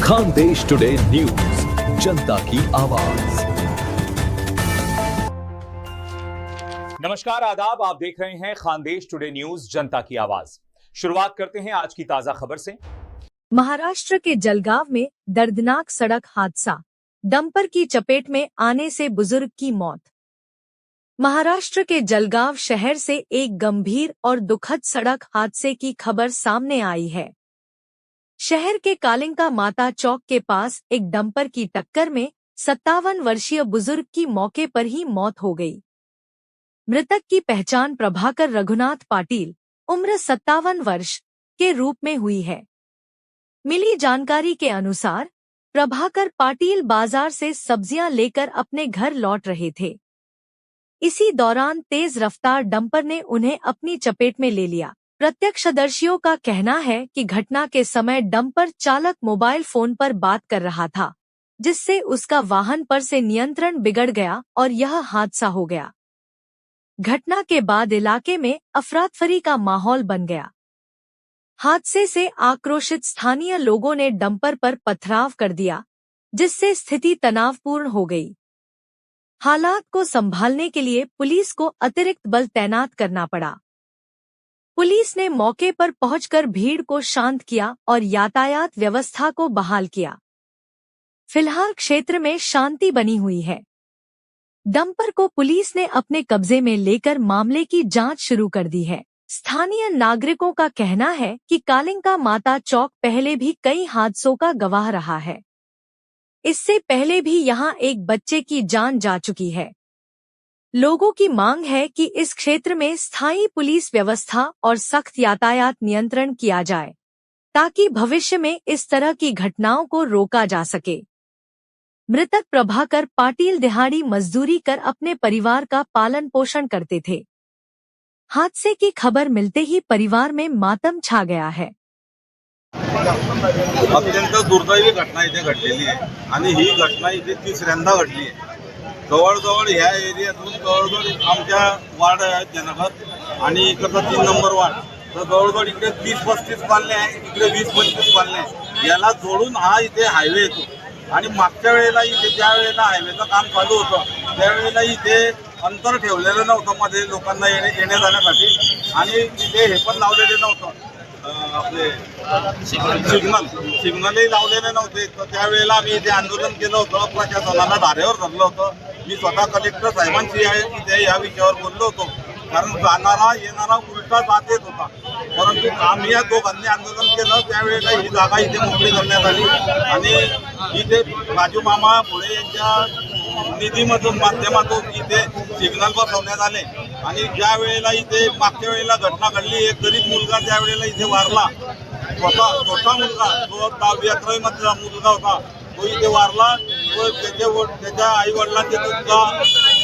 Khandesh today news, जनता की आवाज। नमस्कार, आदाब। आप देख रहे हैं खानदेश टुडे न्यूज, जनता की आवाज। शुरुआत करते हैं आज की ताजा खबर से। महाराष्ट्र के जलगांव में दर्दनाक सड़क हादसा, डंपर की चपेट में आने से बुजुर्ग की मौत। महाराष्ट्र के जलगांव शहर से एक गंभीर और दुखद सड़क हादसे की खबर सामने आई है। शहर के कालिंका माता चौक के पास एक डंपर की टक्कर में 57 वर्षीय बुजुर्ग की मौके पर ही मौत हो गई। मृतक की पहचान प्रभाकर रघुनाथ पाटिल, उम्र 57 वर्ष के रूप में हुई है। मिली जानकारी के अनुसार प्रभाकर पाटिल बाजार से सब्जियां लेकर अपने घर लौट रहे थे। इसी दौरान तेज रफ्तार डंपर ने उन्हें अपनी चपेट में ले लिया। प्रत्यक्षदर्शियों का कहना है कि घटना के समय डंपर चालक मोबाइल फोन पर बात कर रहा था, जिससे उसका वाहन पर से नियंत्रण बिगड़ गया और यह हादसा हो गया। घटना के बाद इलाके में अफरातफरी का माहौल बन गया। हादसे से आक्रोशित स्थानीय लोगों ने डंपर पर पथराव कर दिया, जिससे स्थिति तनावपूर्ण हो गई। हालात को संभालने के लिए पुलिस को अतिरिक्त बल तैनात करना पड़ा। पुलिस ने मौके पर पहुंचकर भीड़ को शांत किया और यातायात व्यवस्था को बहाल किया। फिलहाल क्षेत्र में शांति बनी हुई है। डंपर को पुलिस ने अपने कब्जे में लेकर मामले की जांच शुरू कर दी है। स्थानीय नागरिकों का कहना है कि कालिंका माता चौक पहले भी कई हादसों का गवाह रहा है। इससे पहले भी यहां एक बच्चे की जान जा चुकी है। लोगों की मांग है कि इस क्षेत्र में स्थायी पुलिस व्यवस्था और सख्त यातायात नियंत्रण किया जाए, ताकि भविष्य में इस तरह की घटनाओं को रोका जा सके। मृतक प्रभाकर पाटिल दिहाड़ी मजदूरी कर अपने परिवार का पालन पोषण करते थे। हादसे की खबर मिलते ही परिवार में मातम छा गया है। अत्यंत दुर्दैवी घटना इथे घडलेली आहे आणि ही घटना इथे तिसऱ्यांदा घडली आहे। जवळजवळ ह्या एरियातून जवळजवळ आमच्या वार्ड आहेत जनगत आणि इकडचा 3 नंबर वार्ड, तर जवळजवळ इकडे 30-35 कॉलनी आहे, इकडे 20-25 कॉलनी आहे। याला जोडून हा इथे हायवे येतो आणि मागच्या वेळेला इथे ज्या वेळेला हायवेचं काम चालू होतं त्यावेळेला इथे अंतर ठेवलेलं नव्हतं मध्ये लोकांना येण्या जाण्यासाठी, आणि इथे हे पण लावलेले नव्हतं आपले सिग्नलही लावलेले नव्हते। तर त्यावेळेला आम्ही इथे आंदोलन केलं होतं, प्रशासनाला धारेवर धरलं होतं। मी स्वतः कलेक्टर साहेबांशी इथे या विषयावर बोललो होतो, कारण जाणारा येणारा उलटा जात येत होता। परंतु आम्ही या दोघांनी आंदोलन केलं त्यावेळेला ही जागा इथे मोकळी करण्यात आली आणि इथे राजू मामा पुढे यांच्या निधीमधून माध्यमातून इथे सिग्नल बसवण्यात आले। आणि ज्या वेळेला इथे मागच्या वेळेला घटना घडली, एक गरीब मुलगा त्यावेळेला इथे वारला, छोटा मुलगा जो 10वी-11वी मधला मुलगा होता, तो इथे वारला व त्याच्या आई वडिलांची सुद्धा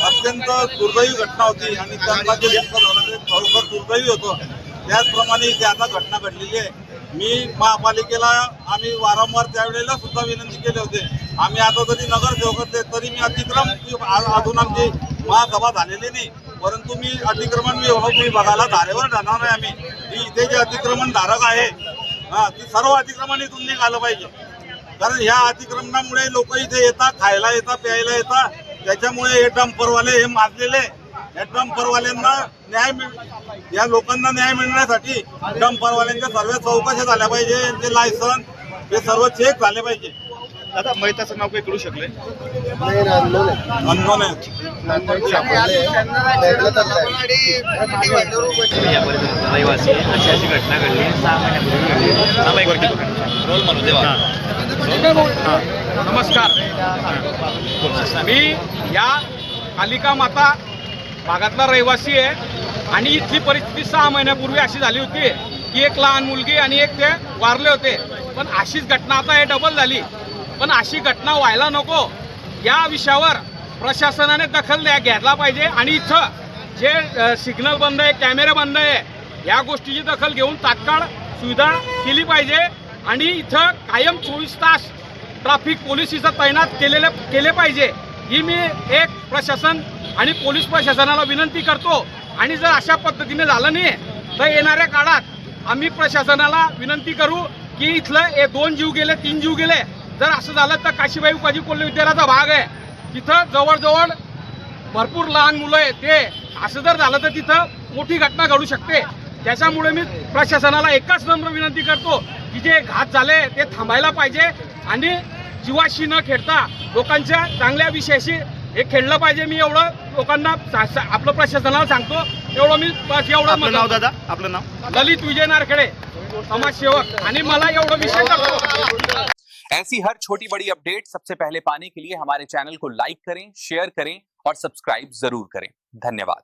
अत्यंत दुर्दैवी घटना होती आणि त्यांना जे दुःख झालं ते खरोखर दुर्दैवी होतं। त्याचप्रमाणे इथे आता घटना घडलेली आहे। मी महापालिकेला आम्ही वारंवार त्यावेळेला सुद्धा विनंती केली होते। आम्ही आता जरी नगरसेवक होते तरी मी अतिक्रम अजून आमची महासभा झालेली नाही, परंतु मी अतिक्रमण विभागाला धारेवर जाणार आहे। आम्ही इथे जे अतिक्रमण धारक आहे ती सर्व अतिक्रमण इथून निघालं पाहिजे, कारण ह्या अतिक्रमणामुळे लोक इथे येतात, खायला येतात, प्यायला येतात। त्याच्यामुळे हे डंपरवाले हे मारलेले, या डंपरवाल्यांना या लोकांना न्याय मिळण्यासाठी डंपरवाल्यांच्या सर्व चौकशा झाल्या पाहिजे, यांचे लायसन हे सर्व चेक झाले पाहिजे। आता मयताचं नाव काही कळू शकले अननोन आहे। रहिवासी अशी घटना घडली 6 महिन्यापूर्वी रोल म्हणून देवा। नमस्कार, मी या कालिका माता भागातला रहिवासी आहे आणि इथली परिस्थिती 6 महिन्यापूर्वी अशी झाली होती की एक लहान मुलगी आणि एक ते वारले होते। पण अशीच घटना आता हे डबल झाली, पण अशी घटना व्हायला नको या विषयावर प्रशासनाने दखल घ्यायला पाहिजे। आणि इथं जे सिग्नल बंद आहे, कॅमेरे बंद आहे, या गोष्टीची दखल घेऊन तात्काळ सुविधा केली पाहिजे आणि इथं कायम 24 तास ट्रॅफिक पोलीस इथं तैनात केले पाहिजे ही मी एक प्रशासन आणि पोलीस प्रशासनाला विनंती करतो। आणि जर अशा पद्धतीने झालं नाही तर येणाऱ्या काळात आम्ही प्रशासनाला विनंती करू की इथलं 2 जीव गेले, 3 जीव गेले जर असं झालं तर काशीबाई उपाजी कोल्हे विद्यालयाचा भाग आहे, तिथं जवळजवळ भरपूर लहान मुलं आहेत, ते असं जर झालं तर तिथं मोठी घटना घडू शकते. त्याच्यामुळे मी प्रशासनाला एकच नम्र विनंती करतो की जे घात झाले ते थांबायला पाहिजे आणि जीवाशी न खेळता लोकांच्या चांगल्या विषयाशी हे खेळलं पाहिजे. मी एवढं लोकांना आपलं प्रशासनाला सांगतो, एवढं मी बस एवढं. आपलं नाव दादा, आपलं नाव? ललित विजय नारखेडे, समाजसेवक, आणि मला एवढं विषय करतो. ऐसी हर छोटी बड़ी अपडेट सबसे पहले पाने के लिए हमारे चैनल को लाइक करें, शेयर करें और सब्सक्राइब जरूर करें। धन्यवाद।